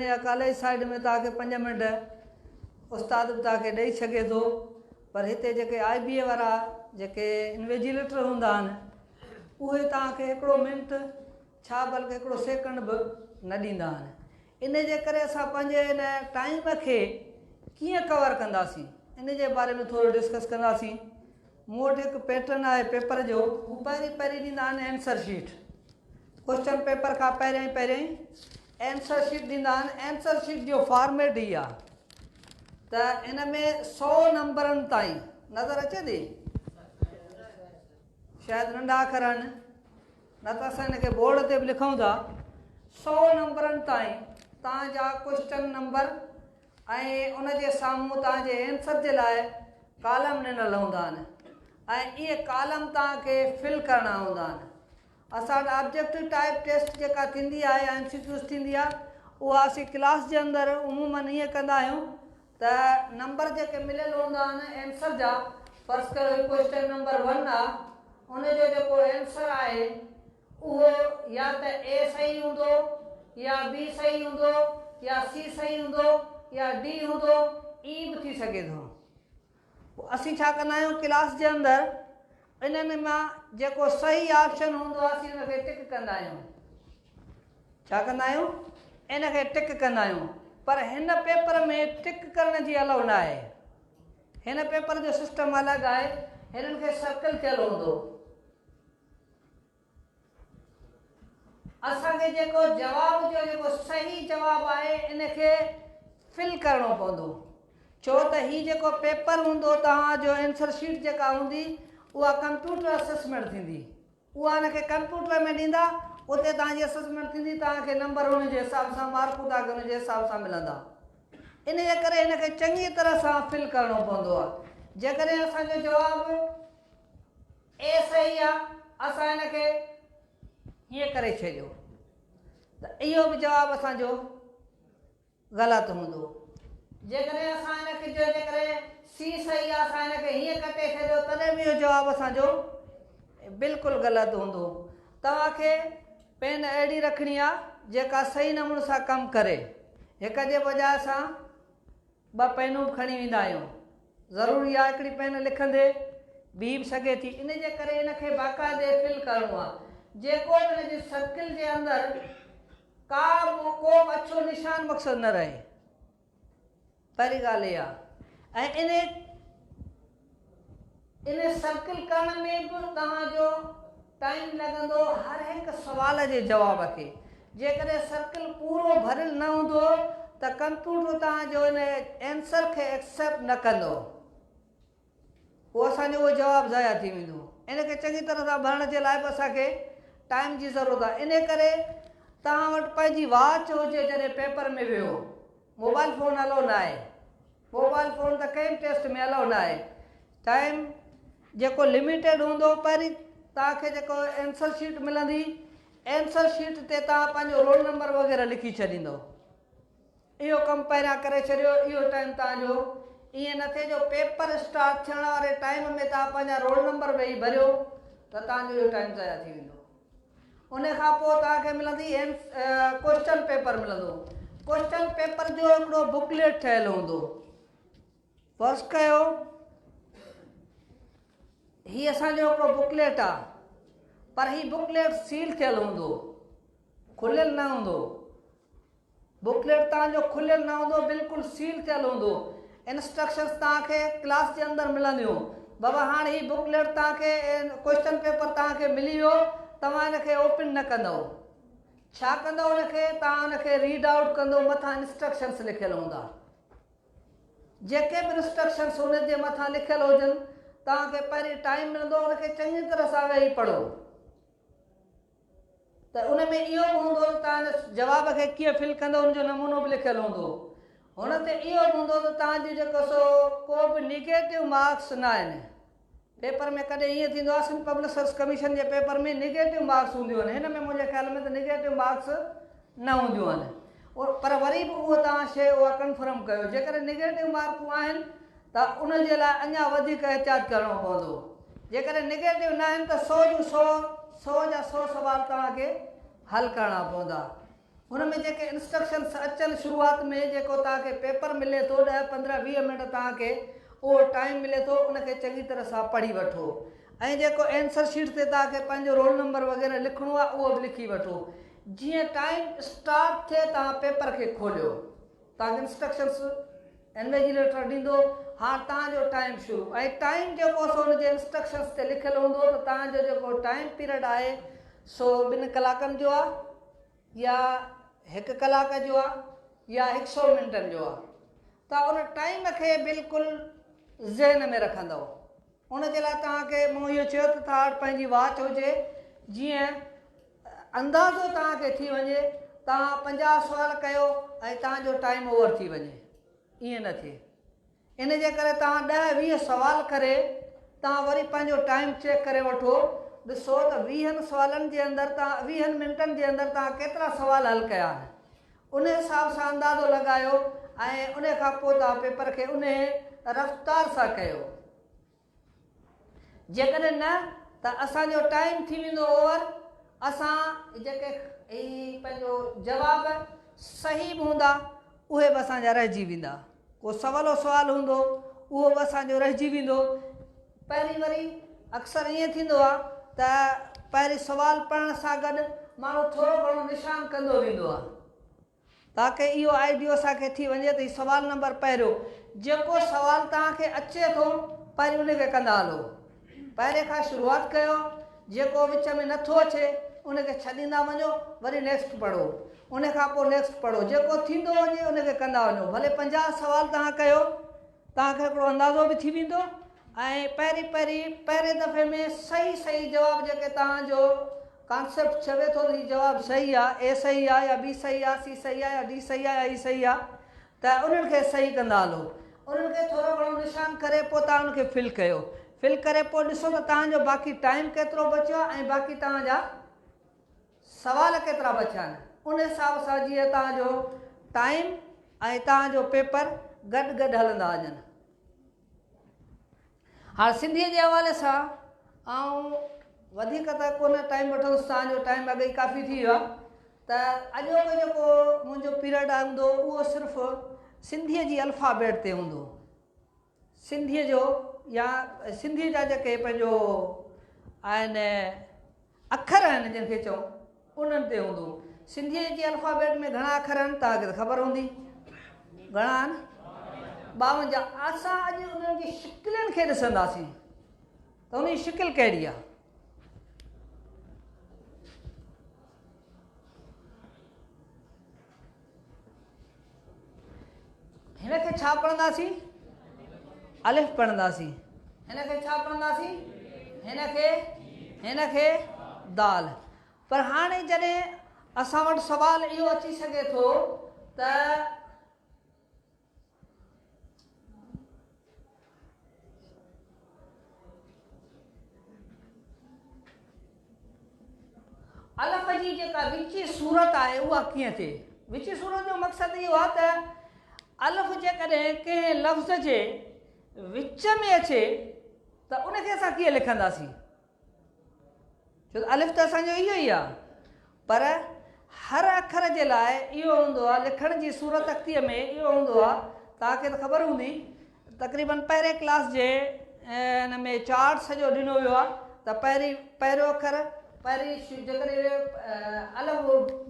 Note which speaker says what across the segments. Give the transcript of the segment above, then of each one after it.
Speaker 1: उन college side में तव्हांखे 5 मिंट उस्ताद बि तव्हांखे ॾेई सघे थो, पर हिते जेके IBA वारा जेके इन्विजिलेटर हूंदा आहिनि उहे तव्हांखे हिकिड़ो मिंट छा बल्कि हिकिड़ो सेकंड बि न ॾींदा आहिनि। इन जे करे असां पंहिंजे इन टाइम खे कीअं कवर कंदासीं इन जे बारे में थोरो डिस्कस कंदासीं। मूं वटि हिकु पैटर्न आहे पेपर जो, हू पहिरीं ॾींदा आहिनि एंसर शीट। क्वेश्चन पेपर खां पहिरियों एंसर शीट ॾींदा आहिनि। एंसर शीट जो फॉर्मेट ई आहे त इन में 100 नंबरनि ताईं नज़र अचे थी, शायदि नंढा अखर आहिनि, न त असां हिनखे बोर्ड ते बि लिखूं था। 100 नंबरनि ताईं तव्हांजा क्वेश्चन नंबर ऐं उनजे साम्हूं तव्हांजे एंसर जे लाइ कॉलम ॾिनल हूंदा आहिनि ऐं इहे कॉलम तव्हांखे फिल करणा हूंदा आहिनि। असां वटि ऑब्जेक्टिव टाइप टेस्ट जेका थींदी आहे या MCQs थींदी आहे उहा असीं क्लास जे अंदरि उमूमन ईअं कंदा आहियूं त नंबर जेके मिलियल हूंदा आहिनि एंसर जा, फर्स्ट कयो क्वेश्चन नंबर 1 आहे, उनजो जेको एंसर आहे उहो या त A सही हूंदो या B सही हूंदो या C सही हूंदो या D हूंदो, E बि थी सघे थो। असीं छा कंदा आहियूं क्लास जे अंदरि इन्हनि मां जेको सही ऑप्शन हूंदो आहे असीं उनखे टिक कंदा आहियूं। छा कंदा आहियूं? इनखे टिक कंदा आहियूं। पर हिन पेपर में टिक करण जी अलाउ न आहे। हिन पेपर जो सिस्टम अलॻि आहे। हिननि खे सर्कल थियल हूंदो। असांखे जेको जवाब जो जेको सही जवाब आहे इनखे फिल करणो पवंदो, छो त ही जेको पेपर हूंदो तव्हांजो एंसर शीट जेका हूंदी उहा कंप्यूटर असेसमेंट थींदी। उहा हिनखे कंप्यूटर में ॾींदा, उते तव्हांजी असेसमेंट थींदी, तव्हांखे नंबर हुनजे हिसाब सां मार्कूं तव्हांखे हुनजे हिसाब सां मिलंदा। इन जे करे हिनखे चङी तरह सां फिल करणो पवंदो आहे। जेकॾहिं असांजो जवाबु A सही आहे असां हिनखे हीअं करे छॾियो त इहो बि जवाबु असांजो ग़लति हूंदो। जेकॾहिं असां हिनखे जेकॾहिं C सही आहे असां हिनखे हीअं कटे छॾियो तॾहिं बि इहो जवाबु असांजो बिल्कुलु ग़लति हूंदो। तव्हांखे पेन अहिड़ी रखणी आहे जेका सही नमूने सां कमु करे। हिक जे बजाय असां 2 पेनूं बि खणी वेंदा आहियूं। ज़रूरी आहे हिकिड़ी पेन लिखंदे ॿी बि सघे थी। इन जे करे हिनखे बाक़ाइदे फिल करिणो आहे। जेको बि हिनजे सर्किल जे अंदरि को बि अछो निशान मक़सदु न रहे, पहिरीं ॻाल्हि इहा आहे। ऐं इन सर्किल करण में बि तव्हांजो टाइम लॻंदो हर हिकु सवाल जे जवाब खे। जेकॾहिं सर्किल पूरो भरियलु न हूंदो त कंप्यूटर तव्हांजो इन एंसर खे एक्सेप्ट न कंदो, उहो असांजो उहो जवाबु ज़ाया थी वेंदो। इनखे चङी तरह सां भरण जे लाइ बि असांखे टाइम जी ज़रूरत आहे। इन करे तव्हां वटि पंहिंजी वॉच हुजे जॾहिं पेपर में वियो। मोबाइल फ़ोन अलाउ न आहे। मोबाइल फ़ोन त कंहिं टेस्ट में अलाउ न आहे। टाइम जेको लिमिटेड हूंदो। पहिरीं तव्हांखे जेको एंसर शीट मिलंदी, एंसर शीट ते तव्हां पंहिंजो रोल नंबर वग़ैरह लिखी छॾींदो। इहो कमु पहिरियां करे छॾियो। इहो टाइम तव्हांजो ईअं न थिए जो पेपर स्टार्ट थियण वारे टाइम में तव्हां पंहिंजा रोल नंबर वेही भरियो त तव्हांजो इहो टाइम ज़ाया थी वेंदो। उन खां पोइ तव्हांखे मिलंदी क्वेश्चन पेपर मिलंदो। क्वेश्चन पेपर जो हिकिड़ो बुकलेट ठहियलु हूंदो। फर्स्ट कयो हीअ असांजो हिकिड़ो बुकलेट आहे, पर हीअ बुकलेट सील थियलु हूंदो, खुलियलु न हूंदो। बुकलेट तव्हांजो खुलियलु न हूंदो, बिल्कुलु सील थियलु हूंदो। इंस्ट्रक्शन्स तव्हांखे क्लास जे अंदरि मिलंदियूं। बाबा हाणे हीअ बुकलेट तव्हांखे क्वेश्चन पेपर तव्हांखे मिली वियो, तव्हां हिनखे ओपन न कंदव। छा कंदव? हुनखे तव्हां हुनखे रीड आउट कंदो। मथां इंस्ट्रक्शन्स लिखियलु हूंदा। जेके बि इंस्ट्रक्शन्स हुनजे मथां लिखियलु हुजनि तव्हांखे पहिरीं टाइम मिलंदो, हुनखे चङी तरह सां वेही पढ़ो त उन में इहो बि हूंदो त तव्हां जवाब खे कीअं फिल कंदो हुनजो नमूनो बि लिखियलु हूंदो। हुन ते इहो बि हूंदो त तव्हांजो जेको को बि निगेटिव मार्क्स न आहिनि। पेपर में कॾहिं ईअं थींदो आहे असां पब्लिशर्स कमीशन जे पेपर में निगेटिव मार्क्स हूंदियूं आहिनि। हिन में मुंहिंजे ख़्याल में त निगेटिव मार्क्स न हूंदियूं आहिनि। पर वरी बि उहो तव्हां शइ उहा कंफर्म कयो। जेकॾहिं निगेटिव मार्कूं आहिनि त उनजे लाइ अञा वधीक एहतियात करिणो पवंदो। जेकॾहिं निगेटिव न आहिनि त 100 जूं 100 जा 100 सुवाल तव्हांखे हल करणा पवंदा। हुन में जेके इंस्ट्रक्शन्स अचनि शुरूआत में जेको तव्हांखे पेपर मिले थो 10-15-20 मिंट तव्हांखे उहो टाइम मिले थो उनखे चङी तरह सां पढ़ी वठो ऐं जेको आंसर शीट ते तव्हांखे पंहिंजो रोल नंबर वग़ैरह लिखणो आहे उहो बि लिखी वठो। जीअं टाइम स्टार्ट थिए तव्हां पेपर खे खोलियो तव्हांखे इंस्ट्रक्शन्स इन्विजिलेटर ॾींदो हाणे तव्हांजो टाइम शुरू ऐं टाइम जेको सो हुनजे इंस्ट्रक्शन्स ते लिखियलु हूंदो त तव्हांजो जेको टाइम पीरियड आहे सो 2 कलाकनि जो आहे या 1 कलाक जो आहे या 100 मिंटनि जो आहे। त उन टाइम खे बिल्कुलु ज़हन में रखंदव। उनजे लाइ तव्हांखे मूं इहो चयो त तव्हां वटि पंहिंजी वॉच हुजे जीअं अंदाज़ो तव्हांखे थी वञे तव्हां 50 सुवाल कयो ऐं तव्हांजो टाइम ओवर थी वञे, ईअं न थिए। इन जे करे तव्हां 10-20 सुवाल करे तव्हां वरी पंहिंजो टाइम चेक करे वठो, ॾिसो त 20 सुवालनि जे अंदरि तव्हां 20 मिंटनि जे अंदरि तव्हां केतिरा सुवाल हल कया आहिनि, उन हिसाब सां अंदाज़ो लॻायो ऐं उन खां पोइ तव्हां पेपर खे उन रफ़्तार सां कयो। जेकॾहिं न त असांजो टाइम थी वेंदो ओवर, असां जेके पंहिंजो जवाब सही बि हूंदा उहे बि असांजा रहिजी वेंदा, को सवलो सुवालु हूंदो उहो बि असांजो रहिजी वेंदो। पहिरीं वरी अक्सर ईअं थींदो आहे त पहिरीं सुवालु पढ़ण सां गॾु माण्हू थोरो घणो निशान कंदो वेंदो आहे ताकी इहो आइडियो असांखे थी वञे त हीउ सुवालु नंबर पहिरियों जेको सुवालु तव्हांखे अचे थो पहिरीं उनखे कंदा हलो, पहिरें खां शुरूआति कयो, जेको विच में नथो अचे उनखे छॾींदा वञो, वरी नेक्स्ट पढ़ो, उन खां पोइ नेक्स्ट पढ़ो, जेको थींदो वञे उनखे कंदा वञो। भले 50 सुवाल तव्हां कयो, तव्हांखे हिकिड़ो अंदाज़ो बि थी वेंदो ऐं पहिरें दफ़े में सही जवाबु जेके तव्हांजो कॉन्सेप्ट चवे थो त हीउ जवाबु सही आहे, ए सही आहे या बी सही आहे, सी सही आहे या डी सही आहे या ई सही आहे, त उन्हनि खे सही कंदा हलो। उन्हनि खे थोरो घणो निशान करे पोइ तव्हां उनखे फिल कयो, फिल करे पोइ ॾिसो त तव्हांजो बाक़ी टाइम केतिरो बचियो आहे ऐं बाक़ी तव्हांजा सवाल केतिरा बचिया आहिनि। उन हिसाब सां जीअं तव्हांजो टाइम ऐं तव्हांजो पेपर गॾु हलंदा वञनि। हाणे सिंधीअ जे हवाले सां ऐं वधीक त कोन टाइम वठोसि, तव्हांजो टाइम अॻे ई काफ़ी थी वियो आहे, त अॼोको जेको मुंहिंजो पीरियड हूंदो उहो सिर्फ़ु सिंधीअ जी अल्फ़ाबेट ते हूंदो, सिंधीअ जो या सिंधीअ जा जेके पंहिंजो आहिनि अखर आहिनि जंहिंखे चऊं उन्हनि ते हूंदो। सिंधीअ जी अल्फ़ाबेट में घणा अखर आहिनि तव्हांखे त ख़बर हूंदी, घणा आहिनि? 52। असां अॼु उन्हनि जी शिकिलुनि खे ॾिसंदासीं त उनजी शिकिल कहिड़ी आहे। हिन खे छा पढ़ंदासीं? अलिफ पढ़ंदासीं। हिन खे छा पढ़ंदासीं? हिन खे दाल। पर हाणे जॾहिं असां वटि सुवालु इहो अची सघे थो त अलफ़ जी जेका विची सूरत आहे उहा कीअं थिए। विची सूरत जो मक़सदु इहो आहे त अलफ़ जेकॾहिं कंहिं लफ़्ज़ जे विच में अचे त उनखे असां कीअं लिखंदासीं, छो त अलिफ त असांजो इहो ई आहे, पर हर अखर जे लाइ इहो हूंदो आहे लिखण जी सूरत अख़्तीअ में इहो हूंदो आहे, तव्हांखे त ख़बर हूंदी तक़रीबन पहिरें क्लास जे हिन में चार्ट सॼो ॾिनो वियो आहे त पहिरियों अखर पहिरीं जेकॾहिं अलॻि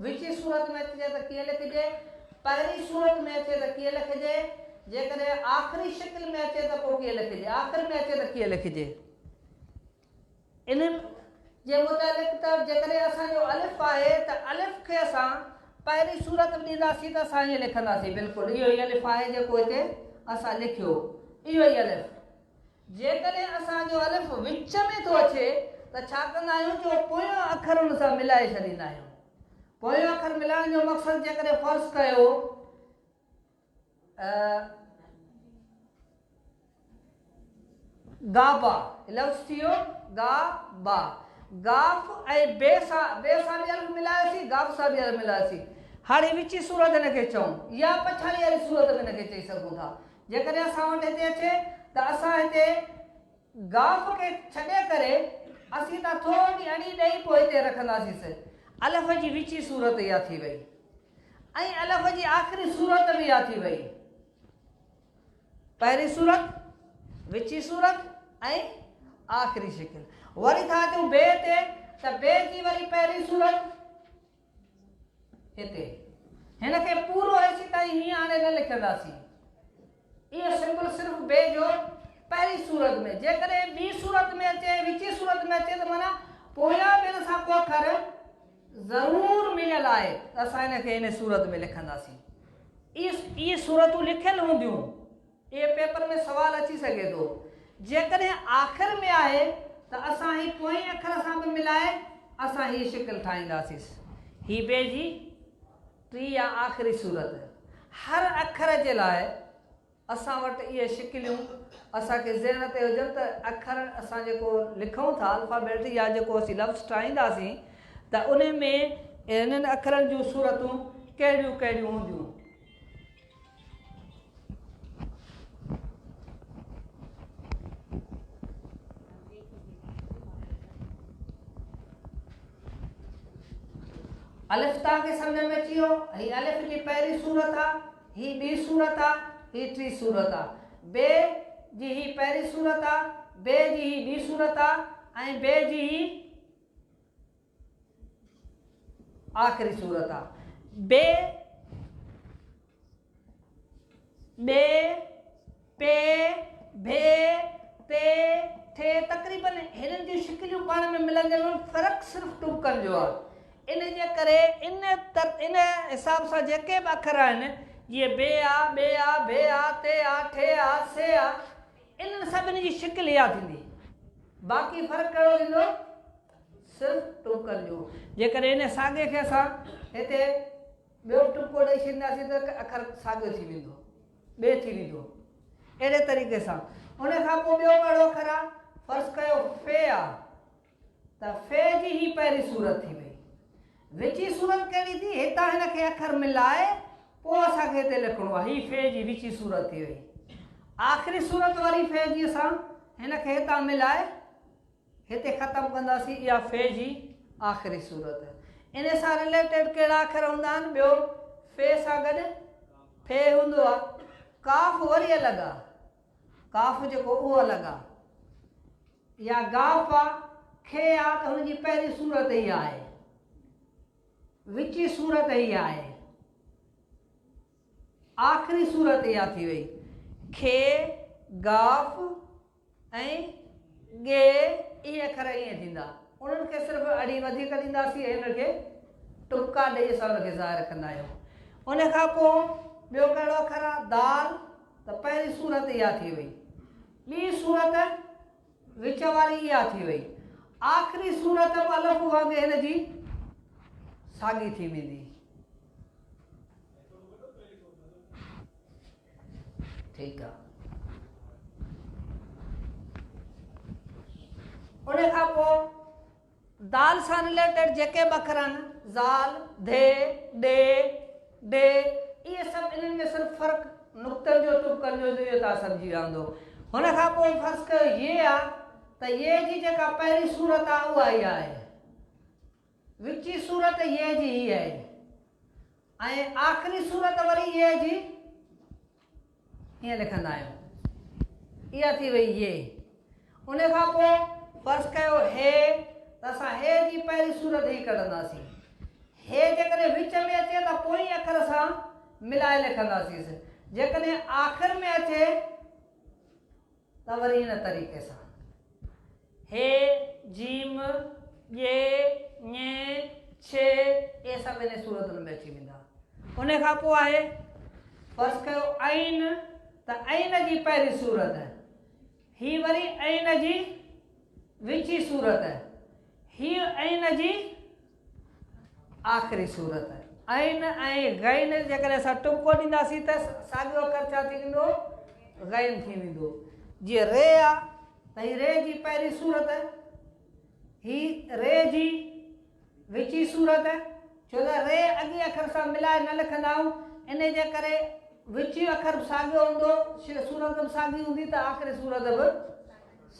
Speaker 1: विची सूरत में अचे त कीअं लिखिजे, पहिरीं सूरत में अचे त कीअं लिखिजे, जेकॾहिं आख़िरी शिकिल में अचे त पोइ कीअं लिखिजे, आख़िर में अचे त कीअं लिखिजे। इन जे मुताबिक़ त जेकॾहिं असांजो अलिफ आहे त अलिफ खे असां पहिरीं सूरत में ॾींदासीं त असां ईअं लिखंदासीं, बिल्कुलु इहो ई अलिफ आहे जेको हिते असां लिखियो, इहो ई अलिफ। जेकॾहिं असांजो अलिफ विच में थो अचे त छा कंदा आहियूं जो पोयों अखर हुन सां मिलाए छॾींदा आहियूं। पोयों अखर मिलाइण जो मक़सदु जेकॾहिं फ़र्ज़ कयो गाबा लफ़्ज़ थी वियो गाबा, गाफ ऐं बे सां बि अलिफ मिलायोसीं, गाफ सां बि अलिफ मिलायोसीं। हाणे विची सूरत हिनखे चऊं या पछाड़ी वारी सूरत में हिनखे चई सघूं था। जेकॾहिं असां वटि हिते अचे त असां हिते गाफ खे छॾे करे असीं त थोरी अड़ी ॾेई पोइ हिते रखंदासीं। अलिफ जी विची सूरत इहा थी वई। ऐं अलफ़ जी आख़िरी सूरत बि इहा थी वई। पहिरीं सूरत, विची सूरत ऐं आख़िरी शिकिल। वरी था अचूं बे ते, त बे जी वरी पहिरीं सूरत हिते। हिन खे पूरो हेसि ताईं हीअं हाणे न लिखंदासीं। इहो सिंबल सिर्फ़ु बे जो पहिरीं सूरत में, जेकॾहिं ॿी सूरत में अचे, विची सूरत में अचे, त माना पोयां ॿियनि सां को अखर ज़रूरु मिलियल आहे, त असां हिन खे हिन सूरत में लिखंदासीं। इहे सूरतूं लिखियल हूंदियूं, इहे पेपर में सवाल अची सघे थो। जेकॾहिं आख़िर में आहे त असां ही पोएं अखर सां बि मिलाए असां ही शिकिल ठाहींदासीं। ही बे जी टी या आख़िरी सूरत। हर अखर जे लाइ असां वटि इहे शिकिलियूं असांखे ज़हन ते हुजनि त अखर असां जेको लिखूं था अल्फ़ाबेट या जेको असीं लफ़्ज़ ठाहींदासीं त उन में इन्हनि अखरनि जूं सूरतूं कहिड़ियूं कहिड़ियूं हूंदियूं। अलिफ तव्हांखे सम्झ में अची वियो। हीअ अलिफ जी पहिरीं सूरत आहे, हीअ ॿी सूरत आहे, हीअ टी सूरत आहे। बे जी ही पहिरीं सूरत आहे, बे जी ही ॿी सूरत आहे ऐं बे जी ही आख़िरी सूरत आहे। बे, बे, पे, भे, ते, थे, तक़रीबन हिननि जूं शिकिलियूं पाण में मिलंदियूं आहिनि। फ़र्क़ु सिर्फ़ु टुकनि जो आहे। इन जे करे इन हिसाब सां जेके बि अखर आहिनि, जीअं बे आहे, बे आहे, भे आहे, ते आहे, ठे आहे, से आहे, इन्हनि सभिनी जी शिकिल इहा थींदी। बाक़ी फ़र्क़ु कहिड़ो थींदो? सिर्फ़ु टुकनि जो। जेकॾहिं इन साॻे खे असां हिते ॿियो टुको ॾेई छॾींदासीं त अखर साॻियो थी वेंदो, ॿिए थी वेंदो। अहिड़े तरीक़े सां उन खां पोइ ॿियो कहिड़ो अखर आहे? फ़र्ज़ु कयो फे आहे, त फे जी ही पहिरीं सूरत थी वई। विची सूरत कहिड़ी थी? हितां हिन खे अखर मिलाए पोइ असांखे हिते लिखिणो आहे। ही फे जी विची सूरत थी वई। आख़िरी सूरत वारी फे जी असां हिन खे हितां मिलाए हिते ख़तमु कंदासीं। इहा फे जी आख़िरी सूरत। इन सां रिलेटेड कहिड़ा अखर हूंदा आहिनि? ॿियो फे सां गॾु फे हूंदो आहे। काफ़ वरी अलॻि आहे, काफ़ जेको उहो अलॻि आहे। या गाफ़ आहे, खे आहे, त हुनजी पहिरीं सूरत ई आहे, विची सूरत ई आहे, आख़िरी सूरत इहा थी वई। खे, गाफ़ ऐं गे, इहे अखर ईअं थींदा। उन्हनि खे सिर्फ़ु अड़ी वधीक ॾींदासीं, हिन खे टुका ॾेई असां हुनखे ज़ाहिर कंदा आहियूं। उन खां पोइ ॿियो कहिड़ो अखर आहे? दाल, त पहिरीं सूरत इहा थी वई, ॿी सूरत विच वारी इहा थी वई, आख़िरी सूरत बि अलफ़ वांगुरु हिन जी साॻी थी वेंदी। ठीकु आहे। उन खां पोइ दाल सां रिलेटेड जेके बि अखर आहिनि, ज़ाल, धे, ॾे, डे, इहे सभु इन्हनि में सिर्फ़ु फ़र्क़ु नुक़्तनि जो, टुकनि जो, इहो तव्हां सम्झी विया हूंदो। हुन खां पोइ फ़र्ज़ु कयो ये आहे, त ये जी जेका पहिरीं सूरत आहे उहा ई आहे, विची सूरत ये जी ही आहे ऐं आख़िरी सूरत वरी ये जी ईअं लिखंदा आहियूं। इहा थी वई ये। उन खां पोइ फ़र्ज़ु कयो हे, त असां हे जी पहिरीं सूरत ई कढंदासीं। हे जेकॾहिं विच में अचे त पोइ अखर सां मिलाए लिखंदासीं। जेकॾहिं आख़िर में अचे त वरी इन तरीक़े सां हे, जीम, ये, ने, छे, इहे सभु इन सूरतुनि में अची वेंदा। उन खां पोइ आहे फ़र्ज़ु कयो ऐन, त ऐन जी पहिरीं सूरत, ही वरी ऐन जी विची सूरत, हीअ ऐन जी आख़िरी सूरत। ऐन ऐं गैन जेकॾहिं असां टुको ॾींदासीं त साॻियो अखर छा थी वेंदो? गैन थी वेंदो। जीअं रे आहे, त हीअ रे जी पहिरीं सूरत, ही रे जी विची सूरत, छो त रे अॻे अखर सां मिलाए न लिखंदा आहियूं, इन जे करे विची अखर बि साॻियो हूंदो, सूरत बि साॻी हूंदी, त आख़िरी सूरत बि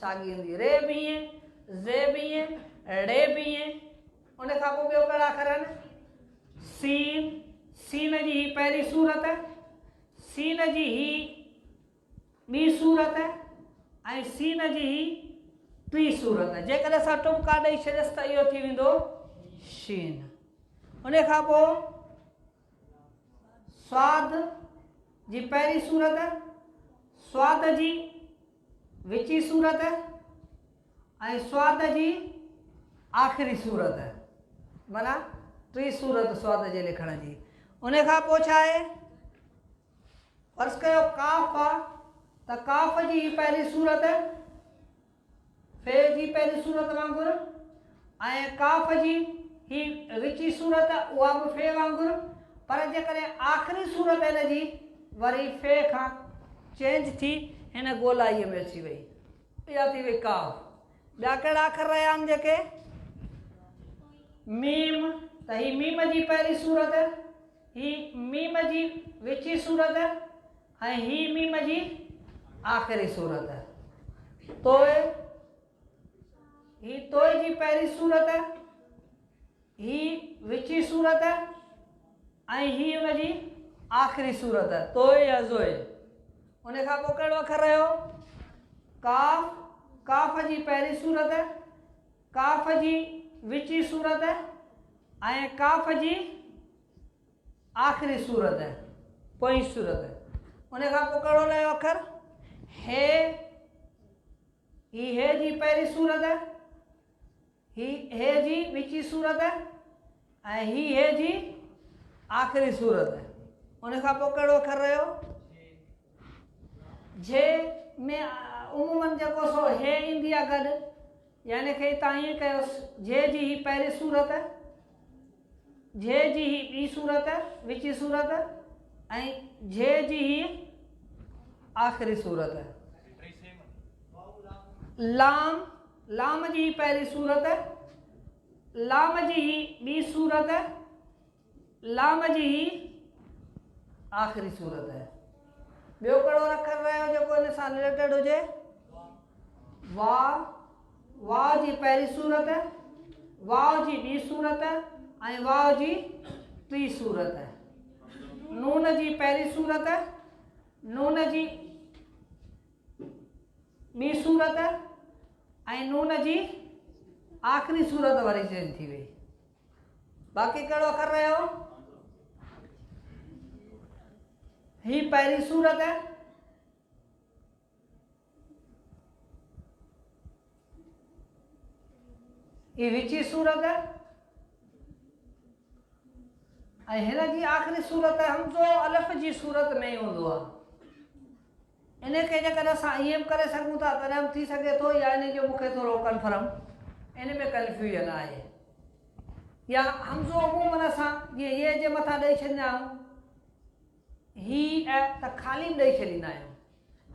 Speaker 1: साॻी हूंदी। रे बि ईअं, ज़े बि ईअं, ड़े बि ईअं। उन खां पोइ ॿियो कहिड़ा अखर आहिनि? सीन, सीन जी ही पहिरीं सूरत, सीन जी ही ॿी सूरत ऐं सीन जी ही टी सूरत। जेकॾहिं असां टुबका ॾेई छॾियसि त इहो थी वेंदो शीन। उन खां पोइ स्वाद जी पहिरीं सूरत, स्वाद जी विची सूरत ऐं स्वाद जी आख़िरी सूरत, माना टी सूरत स्वाद जे लिखण जी। उन खां पोइ छा आहे, फर्ज़ कयो काफ़ आहे त काफ़ जी पहिरीं सूरत फे जी पहिरीं सूरत वांगुरु ऐं काफ़ जी ही विची सूरत उहा बि फे वांगुरु, पर जेकॾहिं आख़िरी सूरत हिन जी वरी फे खां चेंज थी हिन ॻोल्हाईअ में अची वई, इहा थी वई काफ़। ॿिया कहिड़ा अखर रहिया आहिनि जेके, मीम, त ही मीम जी पहिरीं सूरत, ही मीम जी विची सूरत ऐं ही मीम जी आख़िरी सूरत। तोए, ही तोए जी पहिरीं सूरत, ही विची सूरत ऐं ही उन जी आख़िरी सूरत, तोए या ज़ोए। उन खां पोइ कहिड़ो अखर रहियो, काफ़, काफ़ जी पहिरीं सूरत, काफ़ जी विची सूरत ऐं काफ़ जी आख़िरी सूरत, पोई सूरत। उन खां पोइ कहिड़ो रहियो अखर, हे, ही हे जी पहिरीं सूरत, ही हे जी विची सूरत ऐं ही हे जी आख़िरी सूरत। उन खां पोइ कहिड़ो अखर रहियो, जे में उमूमन जेको सो हे ईंदी आहे गॾु, यानी कि तव्हां ईअं कयोसि जे जी ही पहिरीं सूरत, जे जी ही ॿी सूरत विची सूरत ऐं जे जी ही आख़िरी सूरत। लाम, लाम जी ही पहिरीं सूरत, लाम जी ही ॿी सूरत, लाम जी ही आख़िरी सूरत। ॿियो कहिड़ो अखर रहियो जेको हिन सां रिलेटेड हुजे, वाह, वाह जी पहिरीं सूरत, वाह जी ॿी सूरत ऐं वाह जी टी सूरत। नून जी पहिरीं सूरत, नून जी ॿी सूरत ऐं नून जी आख़िरी सूरत वारी चेंज थी वई। बाक़ी कहिड़ो अखर रहियो, ही पहिरीं सूरत, ही विची सूरत ऐं हिन जी आख़िरी सूरत हमज़ो अलफ़ जी सूरत में ई हूंदो आहे। इन खे जेकॾहिं असां ईअं बि करे सघूं था तॾहिं बि थी सघे थो, या इन जो मूंखे थोरो कन्फर्म इन में कंफ्यूजन आहे, या हमज़ो अमूमन असां जीअं ये जे मथां ॾेई छॾींदा आहियूं, ही ऐं त ख़ाली ॾेई छॾींदा आहियूं,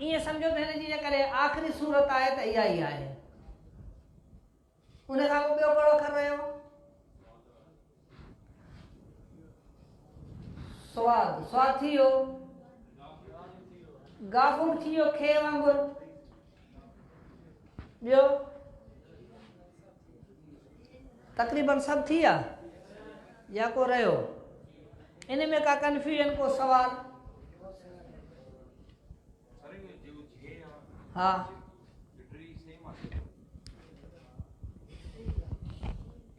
Speaker 1: ईअं सम्झो त हिन जी जेकॾहिं आख़िरी सूरत आहे त इहा ई आहे। उन खां पोइ ॿियो कहिड़ो अखर रहियो, स्वाद, स्वाद थी वियो, गाफ़ुर थी वियो खे वांगुरु। ॿियो तक़रीबन सभु थी विया या को रहियो, इन में का कंफ्यूजन को सवाल? हा,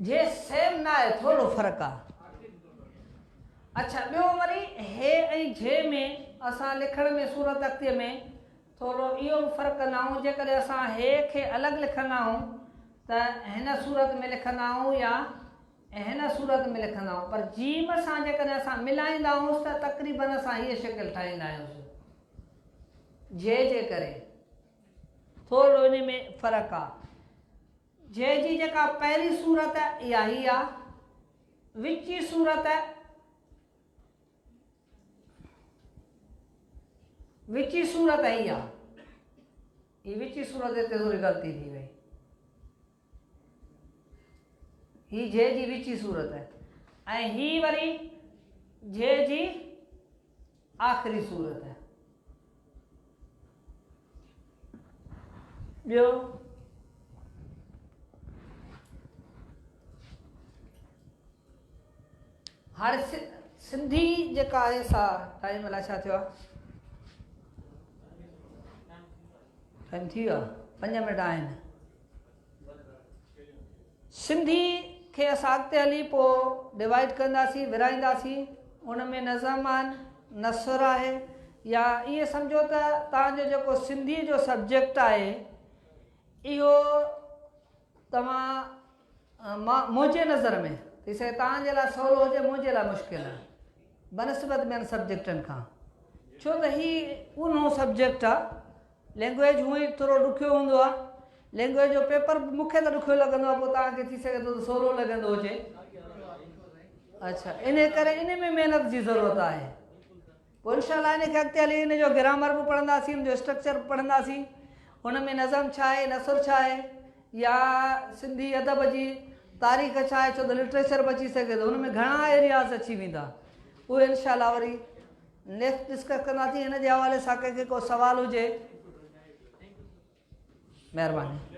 Speaker 1: जे सेम ना आहे, थोरो फ़र्क़ु आहे। अच्छा, ॿियो वरी हे ऐं जे में असां लिखण में सूरत अख़्तीअ में थोरो इहो बि फ़र्क़ु कंदा आहियूं, जेकॾहिं असां हे खे अलॻि लिखंदा आहियूं त हिन सूरत में लिखंदा आहियूं या हिन सूरत में लिखंदा आहियूं, पर जीम सां जेकॾहिं असां मिलाईंदा आहियूं त तक़रीबन असां हीअ शिकिल ठाहींदा आहियूं। जे करे थोरो इन में फ़र्क़ु आहे। जे जी जेका पहिरीं सूरत इहा ही आहे, विची सूरत विची सूरत ही आहे, ही विची सूरत हिते थोरी ग़लती थी वई, ही जे जी विची सूरत है ऐं ही वरी जे जी आख़िरी सूरत है। ॿियो हर सिंधी जेका आहे सा टाइम अलाए छा थियो आहे, टाइम थी वियो आहे, 5 मिंट आहिनि। सिंधी खे असां अॻिते हली पोइ डिवाइड कंदासीं, विराईंदासीं। उन में नज़म आहिनि, नसर आहे, या ईअं सम्झो त तव्हांजो जेको सिंधी जो सब्जेक्ट आहे इहो तव्हां मुंहिंजे नज़र में ॾिसे तव्हांजे लाइ सवलो हुजे, मुंहिंजे लाइ मुश्किल आहे बनस्बत ॿियनि सब्जेक्टनि खां। छो त हीउ उनो सब्जेक्ट आहे, लैंग्वेज हूअं ई थोरो ॾुखियो हूंदो आहे। लैंग्वेज जो पेपर मूंखे त ॾुखियो लॻंदो आहे, पोइ तव्हांखे थी सघे थो त सवलो लॻंदो हुजे। अच्छा, इन करे इन में महिनत जी ज़रूरत आहे। पोइ इंशाअल्लाह इन खे अॻिते हली इन जो ग्रामर बि पढ़ंदासीं, इन जो स्ट्रक्चर बि पढ़ंदासीं, हुन में नज़म छा आहे, नसर छा आहे, या सिंधी अदब जी तारीख़ छा आहे, छो त लिटरेचर बि अची सघे थो। हुन में घणा एरियाज़ अची वेंदा, उहे इंशाअल्लाह वरी नेक्स्ट डिस्कस कंदासीं। हिन जे हवाले सां कंहिंखे को सवाल हुजे, महिरबानी।